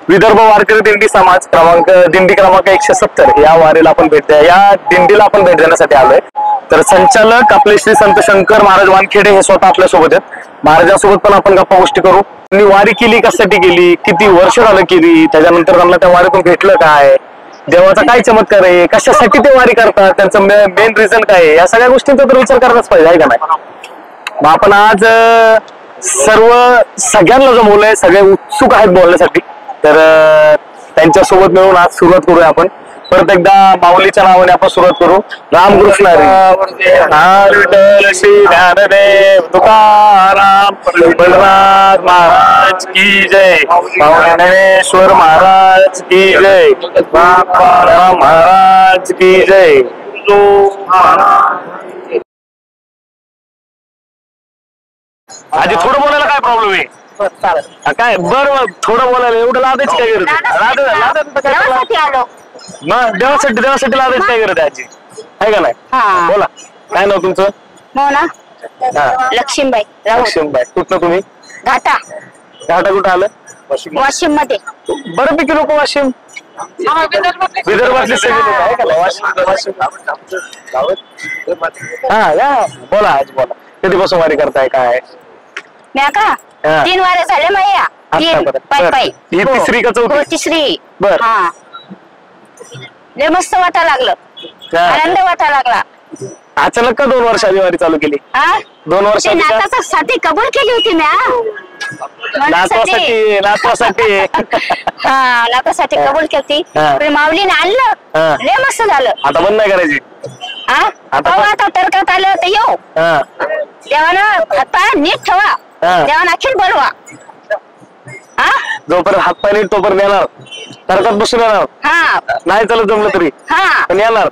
विदर्भ वारकरी दिंडी समाज दिंडी क्रमांक 170 या वारीला आपण भेट द्या, या दिंडीला आपण भेट देण्यासाठी आलोय। तर संचालक आपले श्री संत शंकर महाराज वानखेडे हे स्वतः आपल्या सोबत आहेत। महाराजांसोबत पण आपण गप्पा गोष्टी करू। त्यांनी वारी केली, कशासाठी केली, किती वर्ष झालं केली, त्याच्यानंतर त्यांना त्या वारीतून भेटलं काय, देवाचा काय चमत्कार आहे, कशासाठी ते वारी करतात, त्यांचं मेन रिझन काय आहे, या सगळ्या गोष्टींचा तर विचार करायलाच पाहिजे, आहे का नाही। मग आपण आज सगळ्यांना जमवलंय, सगळे उत्सुक आहेत बोलण्यासाठी, तर त्यांच्यासोबत मिळून आज सुरुवात करूया आपण। परत एकदा माऊलीच्या नावाने आपण सुरुवात करू। रामकृष्ण हरी, विठ्ठल श्री ज्ञानदेव तुकाराम, बलराज महाराज की जय, ज्ञानेश्वर महाराज की जय, बाप्पा महाराज की जय। आधी थोडं बोलायला काय प्रॉब्लेम आहे? काय बरं थोडं बोलायला एवढं लादायची काय गरज आहे? मग देवासाठी लादायची काय गरज आहे आजी, आहे का नाही? बोला, काय नाव तुमचं? लक्ष्मीबाई। लक्ष्मीबाई, कुठलं तुम्ही? घाटा कुठं आलं? वाशिम मध्ये। बऱ्यापैकी लोक वाशिम विदर्भातले सगळे लोक, आहे का? वाशिम हा या बोला आज बोला, कधीपासून वारी करताय काय? म्या का 3 वारे झाले माया, 3 पाय ही तिसरी का चौथी? तिसरी। बर, हा लय मस्त वाटा लागलं, आनंद वाटा लागला। अचानक का 2 वर्ष आधी वारी चालू केली? 2 वर्ष नातासाठी कबूल केली होती म्या, नातवासाठी हा नातासाठी कबूल केली। माऊलीने आणलं, लय मस्त झालं। आता बंद नाही करायची? आता तर्कात आलं तर येऊ, देवानं हातपाय नीट ठेवा, देवानं अखिल बोलवा। जोपर्यंत हातपाय नीट तोपर्यंत येणार, तर्कात बसून येणार, नाही चालत जमलं तरी पण येणार।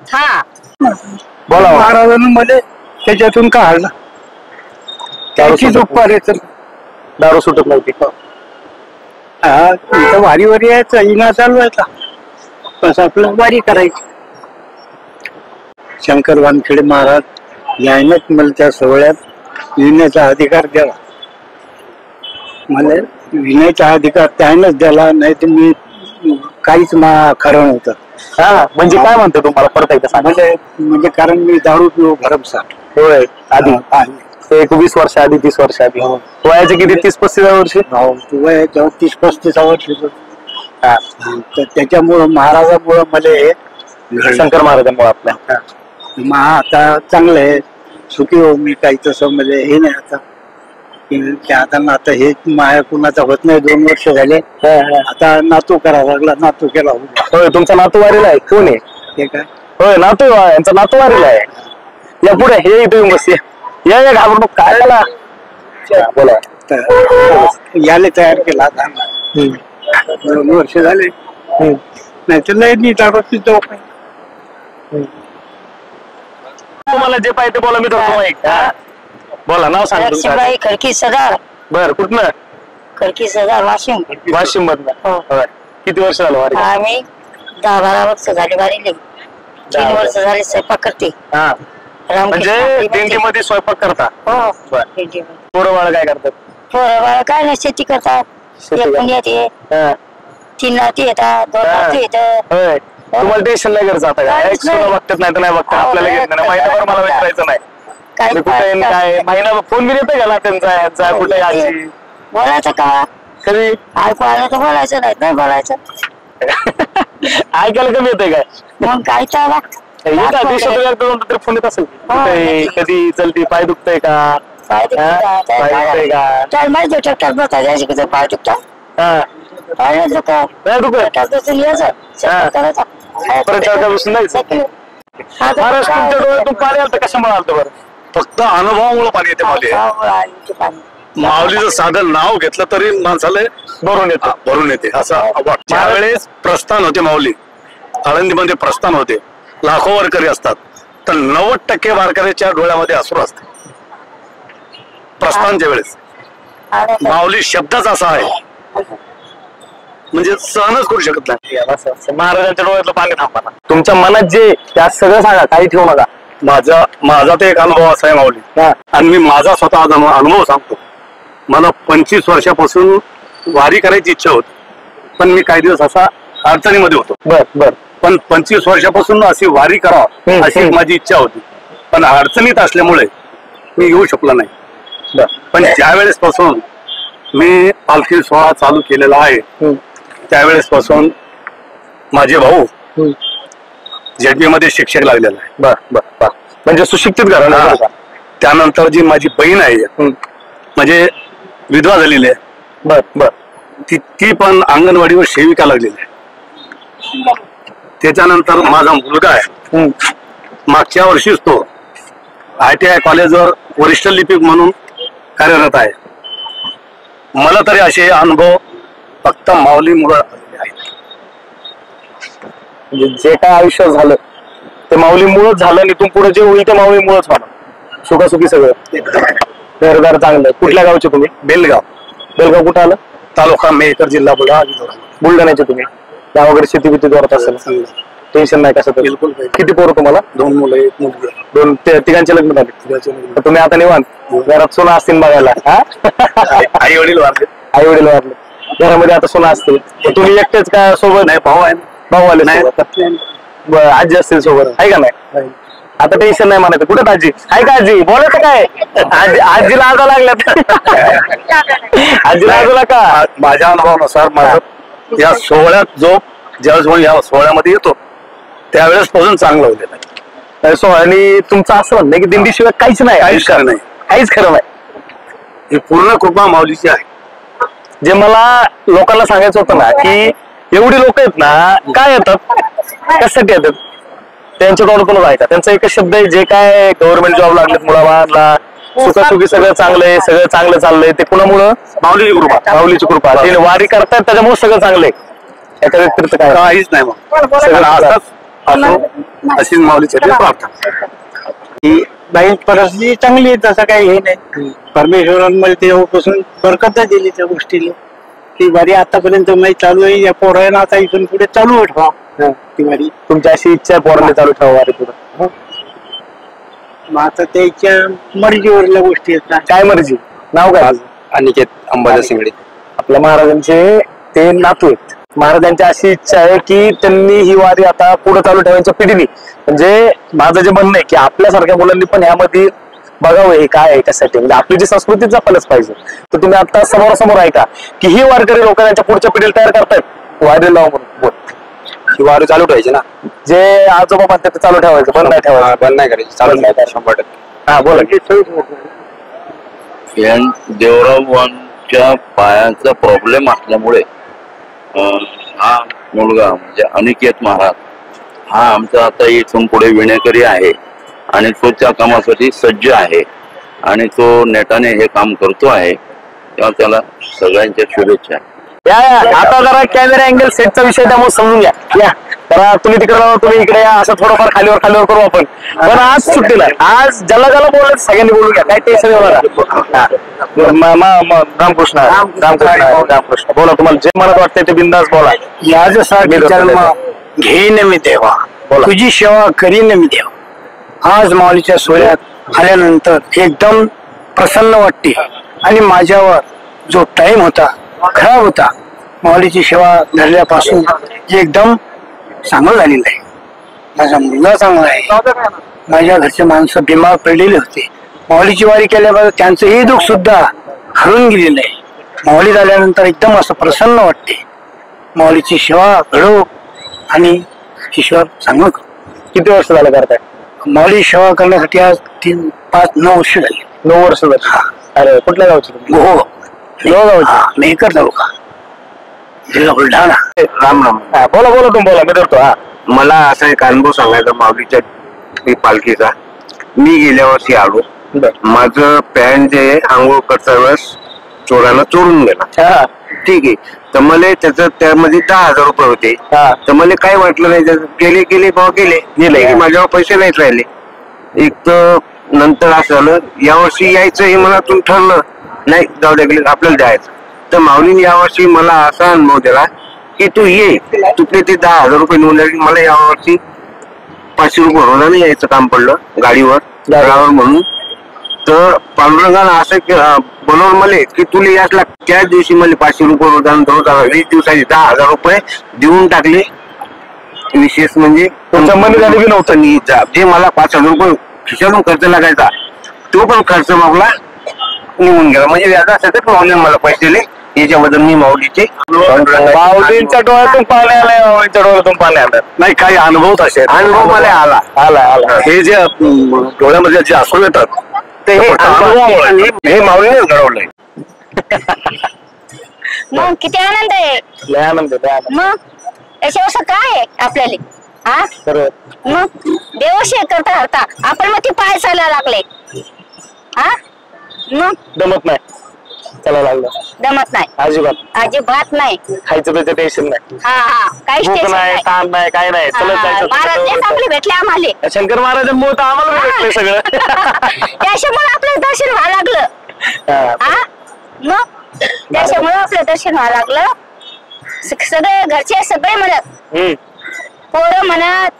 बोला, महाराजांनी मध्ये त्याच्यातून काढला, त्याची दुपारी तर दारू सुटत नव्हती। वारी वारी यायचा, इना चालवायचा, बस आपलं वारी करायची। शंकर वानखेडे महाराज यायनच मला त्या सोहळ्यात येण्याचा अधिकार दिला, मला विण्याचा अधिकार त्यानेच दिला, नाही तर मी काहीच खरं नव्हतं। म्हणजे काय म्हणतो तुम्हाला परत एकदा म्हणजे कारण मी दारू पिऊ भरमसाठ। होय, आधी 20 वर्ष आधी, 30 वर्ष आधी। वयाचे किती? 30-35 वर्ष? वय 30-35 वर्ष। तर त्याच्यामुळं महाराजामुळं मला शंकर महाराजांमुळे आपल्या आता चांगलं आहे, सुखी हो मी, काही तसं म्हणजे हे नाही आता आता हे माया कुणाचा होत नाही। 2 वर्ष झाले, आता नातू करावा लागला, नातू केला। होय, तुमचा नातू वारीला आहे? कोण आहे ते? काय होय, नातू यांचा नातू वारीला आहे। या पुढे हे इथे बस, या घाबरू काय झाला, बोला। याले तयार केला आता 2 वर्ष झाले, नाही तर लय नीट आरोपी चौक। तुम्हाला जे पाहिजे बोला, मी तर बोला, नाव सांगा। लक्ष्मीबाई खडकी सरदार। बर, कुठलं? खडकी सरदार, वाशिम। वाशिम मधलं? किती वर्ष झालं वारी? आम्ही 10-12 वर्ष झाली वारीले, 3 वर्ष झाले स्वयंपाक करते। म्हणजे दिंडीमध्ये स्वयंपाक करता? हो, पोरं बाळ काय करतात? पोरं बाळ काय नाही, शेती करतात। एक मुली येते, 3 नाती येतात, 2 नाती येतात। तुम्हाला टेन्शन नाही करायचं आता? काय बघतात नाही तर नाही बघतात, आपल्याला घेत नाही, महिनाभर मला विचारायचं नाही कुठे काय, महिना फोन बी येतोय का त्यांचा कुठे आजी? बोलायचं का कधी? ऐकू आलं तर बोलायचं, नाही बोलायचं। ऐकायला कमी येतंय काय? मग काय तर फोन येत असेल, कधी चलती, पाय दुखतय का, पाय दुखतात, पाय दुखतात, पाय दुखत यायचं महाराज तुमच्या डोळ्यातून पाणी आलं कशामुळे आलं बरं? फक्त अनुभवामुळे पाणी येते माऊली। माऊलीचं साधं नाव घेतलं तरी माणसाला भरून येते असं वाटतं। ज्यावेळेस प्रस्थान होते माऊली, आळंदीमध्ये प्रस्थान होते, लाखो वारकरी असतात, तर 90% वारकऱ्याच्या डोळ्यामध्ये अश्रू असते प्रस्थानच्या वेळेस। माऊली शब्दच असा आहे, म्हणजे सहनच करू शकत नाही। महाराजांच्या डोळ्यातलं पाणी थांबा, तुमच्या मनात जे त्यात सगळं सांगा, काही ठेवू नका। माझा तो एक अनुभव असा आहे माऊली, आणि मी माझा स्वतः अनुभव सांगतो। मला 25 वर्षापासून वारी करायची इच्छा होती, पण मी काही दिवस असा अडचणीमध्ये होतो. बर बर. पण 25 वर्षापासून अशी वारी करावं अशी माझी इच्छा होती, पण अडचणीत असल्यामुळे मी येऊ शकलो नाही. पण ज्यावेळेस पासून मी पालखी सोहळा चालू केलेला आहे त्यावेळेस पासून माझे भाऊ ZB मध्ये शिक्षक लागलेला आहे. बर बर बर. म्हणजे सुशिक्षित घराणं. त्यानंतर जी माझी बहीण आहे म्हणजे विधवा झालेली आहे. बर बर. ती पण अंगणवाडीवर सेविका लागलेली आहे. त्याच्यानंतर माझा मुलगा आहे, मागच्या वर्षीच तो ITI कॉलेजवर वरिष्ठ लिपिक म्हणून कार्यरत आहे. मला तरी असे अनुभव फक्त माऊलीमुळे आलेले आहेत. म्हणजे जे काय आयुष्य झालं ते माऊलीमुळेच झालं आणि इथून पुढे जे होईल ते माऊलीमुळेच होणार. सुखासुखी सगळं घरदार चांगलं. कुठल्या गावचे तुम्ही? बेलगाव. बेलगाव कुठं आलं? तालुका मेहकर, जिल्हा बुलढाणा. बुलढाण्याचे तुम्ही. गाव वगैरे शेती बिती जोरात असेल, टेन्शन नाही कसं? बिलकुल. किती पोरं तुम्हाला? 2 मुलं, 1 मुलगी. 2 तिघांचे लग्न झाले. तुम्ही आता निवांत घरात सोनं असतील बघायला. आई वडील वारले. आई वडील वारले, घरामध्ये आता सोनं असतील. तुम्ही एकटेच का सोबत? नाही, भाऊ आहे. भाऊ आले नाही? आजी असतील सोबत, आहे का नाही? आता टेन्शन नाही म्हणायचं. कुठे आजी आहे का? आजी बोलायचं काय? आजीला आजा लागल्यात. आजीला आजूला का? माझ्या अनुभवानुसार माझं या सोहळ्यात ज्यावेळेस या सोहळ्यामध्ये येतो त्यावेळेस पासून चांगलं होते. आणि तुमचं असं म्हणणं की दिंडीशिवाय काहीच नाही? काहीच खरं नाही, काहीच खरं नाही. ही पूर्ण कृपा माऊलीची आहे. जे मला लोकांना सांगायचं होतं ना की एवढी लोक आहेत ना, काय येतात, कशासाठी येतात, त्यांच्या तोंडातूनच ऐका. त्यांचा एकच शब्द आहे, जे काय गव्हर्नमेंट जॉब लागलेत मुलाबाळांना, सुखासुखी सगळं चांगलंय, सगळं चांगलं चाललंय, ते कुणामुळं? माऊलीची कृपा. माऊलीची कृपा. ते वारी करतायत त्याच्यामुळे सगळं चांगलंय. याच्या व्यतिरिक्त काय काहीच नाही. मग सगळं असंच अशीच माऊलीची प्रार्थना. ही बाई परिस्थिती चांगली आहे, तसं काही हे नाही. परमेश्वरांमध्ये तेव्हापासून बरकत दिली त्या गोष्टीला. ती वारी आतापर्यंत माहिती चालू आहे. या पोरांना आता इथून पुढे चालू ठेवा ती वारी. तुमची अशी इच्छा आहे पोरांना चालू ठेवा वारी पुढे? मग आता त्याच्या मर्जीवरल्या गोष्टी आहेत. काय मर्जी? नाव काय? अनिकेत अंबादास शिंगडे. आपल्या महाराजांचे ते नातू आहेत. महाराजांची अशी इच्छा आहे की त्यांनी ही वारी आता पुढे चालू ठेवायच्या पिढीने. म्हणजे माझं जे म्हणणं आहे की आपल्यासारख्या मुलांनी पण ह्यामध्ये बघावं हे काय आहे, कशासाठी. म्हणजे आपली जी संस्कृती जपायलाच पाहिजे. तर तुम्ही आता समोरासमोर ऐका की ही वारकरी लोक त्यांच्या पुढच्या पिढीला तयार करतायत वारी लावून म्हणून. बोल. ही वारी चालू ठेवायची ना, जे आजोबा म्हणतात ते चालू ठेवायचं, बंद नाही ठेवायचं. बंद नाही करायची, चालू ठेवायचं 100%. हा बोला. देवरावांच्या पायाचा प्रॉब्लेम असल्यामुळे हा मुलगा म्हणजे अनिकेत महाराज हा आमचा आता इथून पुढे विणेकरी आहे आणि तो त्या कामासाठी सज्ज आहे आणि तो नेटाने हे काम करतो आहे. तेव्हा त्याला सगळ्यांच्या शुभेच्छा. या आता जरा कॅमेरा अँगल सेटचा विषय त्यामुळे समजून घ्या. या जरा तुम्ही तिकडे जाऊ, तुम्ही इकडे या, असं थोडंफार खालीवर करू आपण. पण आज सुट्टीला आज ज्याला बोलायचं सगळ्यांनी बोलून घ्या, काय टेन्शन रामकृष्ण. रामकृष्ण बोला, तुम्हाला जे मनात वाटतंय ते बिंदास बोला. याच्यासाठी जन्म घेईन मी देवा, तुझी सेवा करीन मी देवा. आज माऊलीच्या सोहळ्यात आल्यानंतर एकदम प्रसन्न वाटते आणि माझ्यावर जो टाइम होता खराब होता, माऊलीची सेवा धरल्यापासून एकदम चांगलं झालेलं आहे. माझा मुलगा चांगला आहे. माझ्या घरचे माणसं बिमार पडलेले होते. माऊलीची वारी केल्याबद्दल त्यांचंही दुःख सुद्धा हरून गेलेलं आहे. माऊली झाल्यानंतर एकदम असं प्रसन्न वाटते. माऊलीची सेवा घडो आणि ईश्वर चांगलं करू. किती वर्ष झालं करताय माऊली सेवा करण्यासाठी? आज 3, 5, 9 वर्ष झाली. 9 वर्ष झाली. अरे कुठल्या गावचे तुम्ही? हो, मेहकर तालुका, जिल्हा बुलढाणा. राम राम. बोला बोला, तुम्ही बोला, मी धरतो. मला असा एक अनुभव सांगायचा माऊलीच्या पालखीचा. मी गेल्या वर्षी आलो. माझं पॅन्ट जे आंघोळ करता वेळेस चोरानं चोरून गेला. ठीक आहे. तर मला त्याचं त्यामध्ये 10,000 रुपये होते. तर मला काही वाटलं नाही. गेले भाव गेले, माझ्यावर पैसे नाहीत राहिले. एक तर नंतर असं झालं, यावर्षी यायचं हे मनातून ठरलं नाही, जाऊ दे आपल्याला जायचं. तर माऊलीने यावर्षी मला असा अनुभव दिला की तू ये, तुझे ते 10,000 रुपये निवडले. मला यावर्षी 500 रुपये रोजाने यायचं काम पडलं गाडीवर म्हणून. तर पांडुरंगानं असं बनवून मला की तुला यातला त्याच दिवशी मला 500 रुपये रोजानं 20 दिवसाची 10,000 रुपये देऊन टाकले. विशेष म्हणजे संबंध झाले बी नव्हतं. जे मला 5,000 रुपये खिशातून खर्च लागायचा तो पण खर्च मागला निघून गेला. म्हणजे व्याजासाठी माऊलीने मला पैसे दिले. याच्याबद्दल मी माऊलीचे माऊलींच्या डोळ्यातून पाणी आलंय. माऊलींच्या डोळ्यातून पाणी आलं. नाही काही अनुभव तसे अनुभव मला आला. हे जे डोळ्यामध्ये जे असून येतात ते हे माऊलीनेच घडवलंय. मग किती आनंद आहे. लय आनंद मग याच्यावर काय आहे आपल्याला. हा मग देवशे करता करता आपण मग ती पाय चालायला लागले. हा मग दमत नाही. चला लागलं दमत नाही. अजिबात नाही. खायचं त्याचं टेन्शन नाही. हा काहीच टेन्शन नाही. ताण नाही काय नाही. महाराज आपले भेटले आम्हाला. शंकर महाराजांमुळे तर आम्हाला भेटले सगळं. त्याच्यामुळे आपलं दर्शन व्हायला लागलं. हा मग त्याच्यामुळे आपलं दर्शन व्हायला लागलं. सगळे घरचे सगळे म्हणत पोरं म्हणत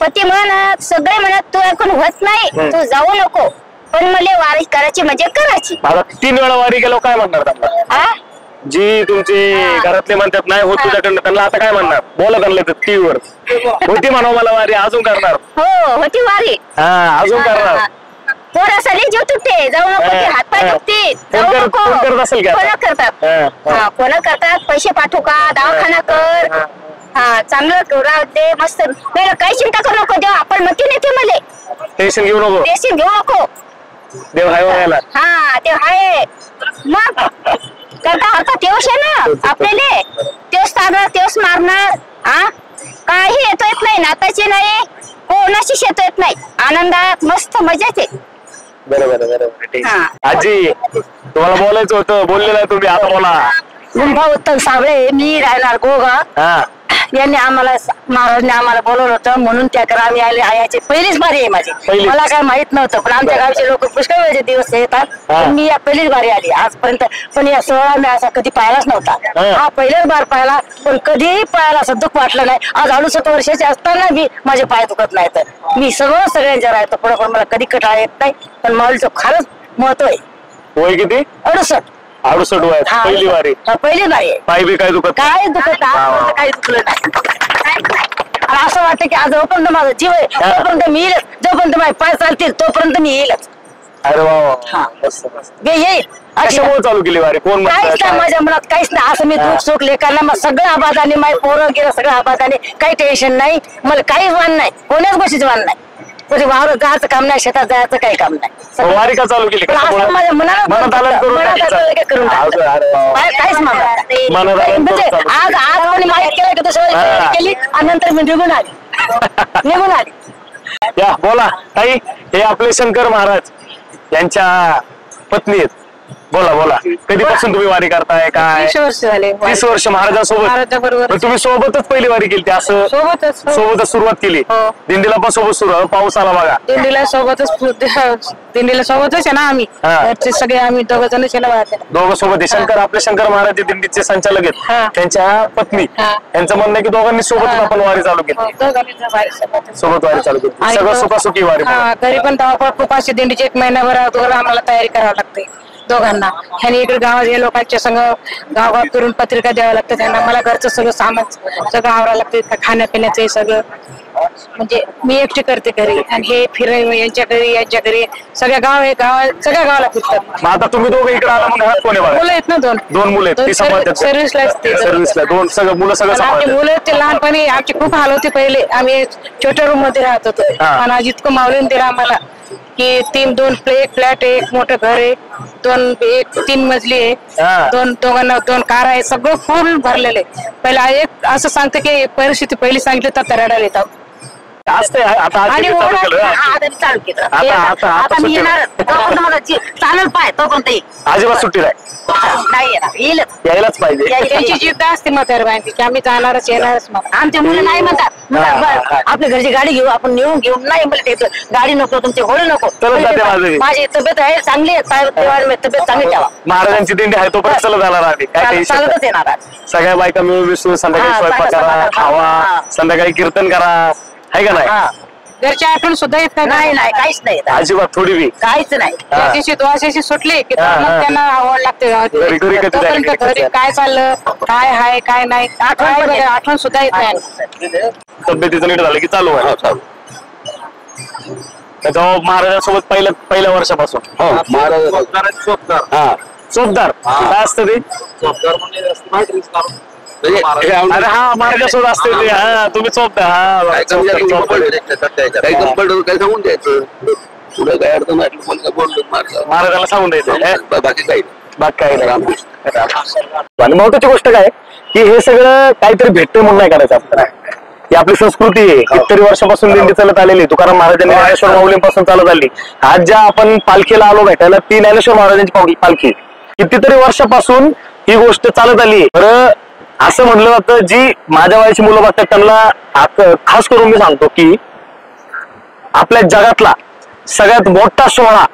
पती म्हणत सगळे म्हणत तू ऐकून होत नाही तू जाऊ नको. पण मला वारी करायची म्हणजे करायची. 3 वेळा वारी गेलो काय म्हणणार त्यांना. जी तुमची घरातले म्हणतात नाही होत तुझ्याकडनं त्यांना आता काय म्हणणार. बोला त्यांना टीव्हीवर होती म्हणा मला वारी अजून करणार. हो होती वारी अजून करणार. पोरासाठी जीव तुटते जाऊ नको. हातपाय दुखते जाऊ नको. कोण करतात पैसे पाठवू का दवाखाना कर. चांगलं राहते मस्त. काही चिंता करू नको. देव आपण म्हणते नाही ते मला टेन्शन घेऊ नको. टेन्शन घेऊ नको. देव हाय व्हायला. ते हाय. मग करता हरता तेवस आहे ना आपल्याला. तेवस तारणार तेवस मारणार. काही येतो येत नाही. नाताची नाही कोणाशीच येतो येत नाही. आनंदात मस्त मजाच आहे. बरोबर. आजी तुम्हाला बोलायचं होतं बोललेलं तुम्ही आता बोला. गुंफा उत्तम साबळे मी राहणार गोगा. यांनी आम्हाला महाराजने आम्हाला बोलवलं होतं म्हणून त्याकडे आम्ही आले. याची पहिलीच बारी आहे माझी. मला काय माहित नव्हतं पण आमच्या गावचे लोक पुष्कळ वेळचे दिवस येतात. मी या पहिलीच बारी आली आजपर्यंत. पण या सोहळा मी असा कधी पाहिलाच नव्हता. हा पहिल्याच बार पाहिला पण कधीही पाहायला असं दुःख वाटलं नाही. आज 68 वर्षाचे असताना मी माझे पाय दुखत नाही. तर मी सगळ्यांच्या राहतो पुढे पण मला कधी कटाळा येत नाही. पण माऊलीचं खरंच महत्व आहे. वय किती. 68 वय. पहिली वारी. पहिली बारी आहे. पाय बी काय दुखत काही दुखलं नाही. असं वाटतं की आज जोपर्यंत माझा जीव आहे तोपर्यंत मी येईलच. जोपर्यंत माझे पाय चालतील तोपर्यंत मी येईलच. अरे येईल. कशामुळे चालू केली वारी. कोण काहीच नाही माझ्या मनात काहीच नाही. असं मी दुःख सुख लेखांना मग सगळं आबादाने माझे पोरं गेलं सगळं आबादाने. काही टेन्शन नाही. मला काहीच वाण नाही. कोण्याच गोष्टीचं वाण नाही. म्हणजे वावर जायचं काम नाही. शेतात जायचं काही काम नाही. वारी का चालू केली. माझ्या मनात करून काहीच म्हणजे आज कोणी माहीत केलं की दुसऱ्या केली आणि नंतर मी निघून आली. या बोला ताई. हे आपले शंकर महाराज यांच्या पत्नी आहेत. बोला कधीपासून तुम्ही वारी करताय काय. 30 वर्ष झाले. 30 वर्ष महाराजांसोबत. तुम्ही सोबतच पहिली वारी केली असं. सोबतच सुरुवात केली. दिंडीला पण सोबत सुरू. पाऊस आला बघा. दिंडीला सोबतच आहे ना आम्ही. सगळे आम्ही दोघं जण दोघं सोबत आहे. आपले शंकर महाराज दिंडीचे संचालक आहेत. त्यांच्या पत्नी यांचं म्हणणं की दोघांनी सोबतच आपण वारी चालू केली. सोबत वारी चालू केली. सगळं सुखासुखी वारी. घरी पण धावपळ खूप अशी दिंडीची 1 महिन्याभर अगोदर आम्हाला तयारी करावी लागते दोघांना. ह्यानी इकडे गावात हे लोकांच्या संग गावात फिरून पत्रिका द्यावं लागतं त्यांना. मला घरचं सगळं सामान सगळं आवरावं लागतं. खाण्यापिण्याचं सगळं म्हणजे मी एकटी करते घरी. आणि हे फिराय यांच्या घरी सगळ्या सगळ्या गावाला फिरतात. आता तुम्ही दोघं इकडे आला मग घरात कोणी मुलं आहेत ना. दोन मुलं आहेत. सर्व्हिसला 2 सगळं मुलं आमची मुलं ते लहानपणी आमची खूप हाल होती. पहिले आम्ही छोट्या रूम मध्ये राहत होतो. आणि आज इतकं मावळून दिलं आम्हाला की 1 फ्लॅट आहे. 1 मोठं घर आहे. 3 मजली आहे. दोघांना 2 कार आहे. सगळं फुल भरलेलं आहे. पहिला एक असं सांगतं की परिस्थिती पहिली सांगितली तर रडायला येतात. आणि चालू केलं. आता मी येणार मला चालेल पाय तोपर्यंत अजिबात सुट्टी नाही. यायलाच पाहिजे. त्यांची जिद्द असते म्हातार बायांची की आम्ही जाणारच येणारच. आमच्या मुलं नाही म्हणतात आपल्या घरची गाडी घेऊ आपण नेऊन घेऊन. नाही मला गाडी नको तुमचे घोडे नको. माझी तब्येत आहे चांगली आहे. तब्येत चांगली ठेवा. महाराजांची दिंडी आहे तोपर्यंत चलत जाणार आम्ही. काय चालतच येणार. सगळ्या बायका मिळून विसरून संध्याकाळी स्वयंपाक करा खावा. संध्याकाळी कीर्तन करा आहे का नाही. घरच्या आठवण सुद्धा येत नाही. नाही काहीच नाही येत. अजिबात थोडी बी काहीच नाही. त्या दिवशी द्वादशी सुटली की मग त्यांना आवड लागते. तोपर्यंत घरी काय चाललं, काय हाय काय नाही आठवण सुद्धा येत नाही. तब्येतीचं नीट झालं की चालू आहे. त्याच्यावर महाराजांसोबत पहिल्या वर्षापासून चोपदार काय असतं ते? अरे हा महाराजांसोबत असते ते. हा तुम्ही चोपदार. काही कंपल्टर काय सांगून द्यायचं, पुढे काय अडचण महाराजांना सांगून द्यायचं, बाकी काही बाकी काही नाही. आणि महत्वाची गोष्ट काय की हे सगळं काहीतरी भेटतंय म्हणून नाही करायचं आपल्याला. ही आपली संस्कृती आहे. कितीतरी वर्षापासून दिंडी चालत आलेली. तुकाराम महाराजांनी ज्ञानेश्वर माऊलींपासून चालत आली. आज ज्या आपण पालखीला आलो भेटायला ती ज्ञानेश्वर महाराजांची पालखी. कितीतरी वर्षापासून ही गोष्ट चालत आली. तर असं म्हटलं जातं जी माझ्या वयाची मुलं बघतात त्यांना खास करून मी सांगतो की आपल्या जगातला सगळ्यात मोठा सोहळा,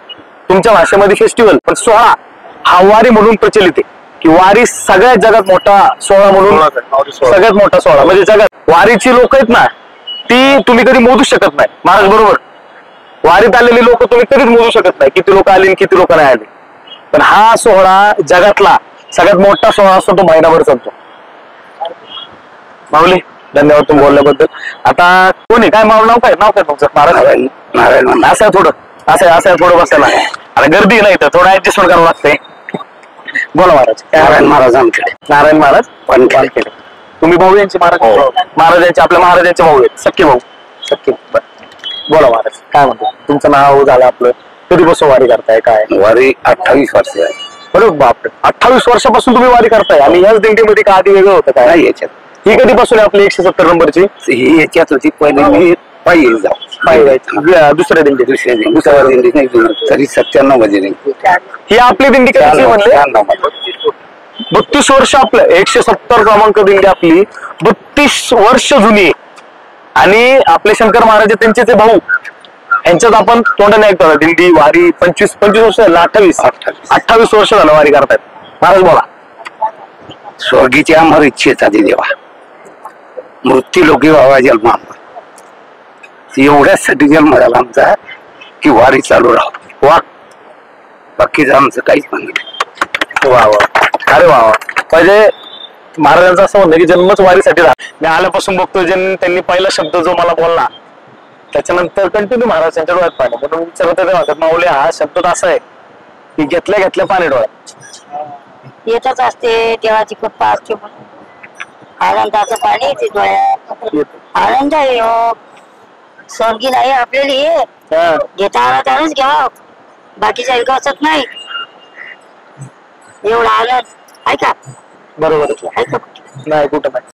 तुमच्या भाषेमध्ये फेस्टिवल पण सोहळा, हा वारी म्हणून प्रचलित आहे. की वारी सगळ्यात जगात मोठा सोहळा म्हणून, सगळ्यात मोठा सोहळा म्हणजे जगात वारीची लोक आहेत ना ती तुम्ही कधी मोजू शकत नाही. महाराज बरोबर, वारीत आलेली लोक तुम्ही कधीच मोजू शकत नाही किती लोक आली किती लोक नाही आली. पण हा सोहळा जगातला सगळ्यात मोठा सोहळा असतो तो महिनाभर चालतो. माऊली धन्यवाद तुम्ही बोलल्याबद्दल. आता कोणी काय नाव काय तुमचं? नारायण. नारायण असं थोडं असं थोडं बसायला. आता गर्दी नाही तर थोडं ऍडजस्टमेंट करावं लागतंय. बोला महाराज. नारायण महाराज आमच्याकडे. नारायण महाराज पालखेडे. तुम्ही भाऊ यांचे महाराजांचे आपल्या महाराजांचे भाऊ आहेत, सख्खे भाऊ. सख्खे. बोला महाराज काय म्हणतो, तुमचं नाव झालं आपलं, कधीपासून वारी करताय काय? वारी 28 वर्ष आहे. बरोबर बापरे, 28 वर्षापासून तुम्ही वारी करताय. आणि याच दिंडीमध्ये का आधी वेगळं होतं काय? नाही याच्यात. ही कधीपासून आपली 170 नंबरची? ही याच्यात होती पहिले मी पायी दुसऱ्या दिंडी दुसऱ्या दिंडी नाही तरी 97 मध्ये नाही. ही आपली दिंडी कधी म्हणले 32 वर्ष. आपलं 170 क्रमांक दिंडी आपली 32 वर्ष जुनी. आणि आपले शंकर महाराज त्यांचे ते भाऊ यांच्यात आपण तोंडाने ऐकतो दिंडी वारी 25 वर्ष झालं. 28 वर्ष झालं वारी करतायत. महाराज बोला. स्वर्गीची अमर इच्छेचा देवा, मृत्यू लोकी व्हावा जन्म आम्हाला, एवढ्यासाठी जन्म झाला आमचा की वारी चालू राहावं. वा, बाकीचं आमचं काहीच म्हणत. वा वा, अरे वा वा. म्हणजे महाराजांचं असं म्हणणं की जन्मच वारीसाठी झाला. मी आल्यापासून बघतो त्यांनी पहिला शब्द जो मला बोलला त्याच्यानंतर कंटिन्यू महाराज त्यांच्या डोळ्यात पाणी. म्हणून विचारत म्हणतात माऊली हा शब्द असा आहे की घेतल्या पाणी डोळ्यात येतच असते. देवाची कृपा असते म्हणून आनंदाचं पाणी येते डोळ्यात. आनंद आहे स्वर्गी नाही आपल्याला, घेता आला त्यानंच घ्यावा, बाकीच्या विकासात नाही. एवढा आनंद ऐका बरोबर ऐका नाही कुठं नाही.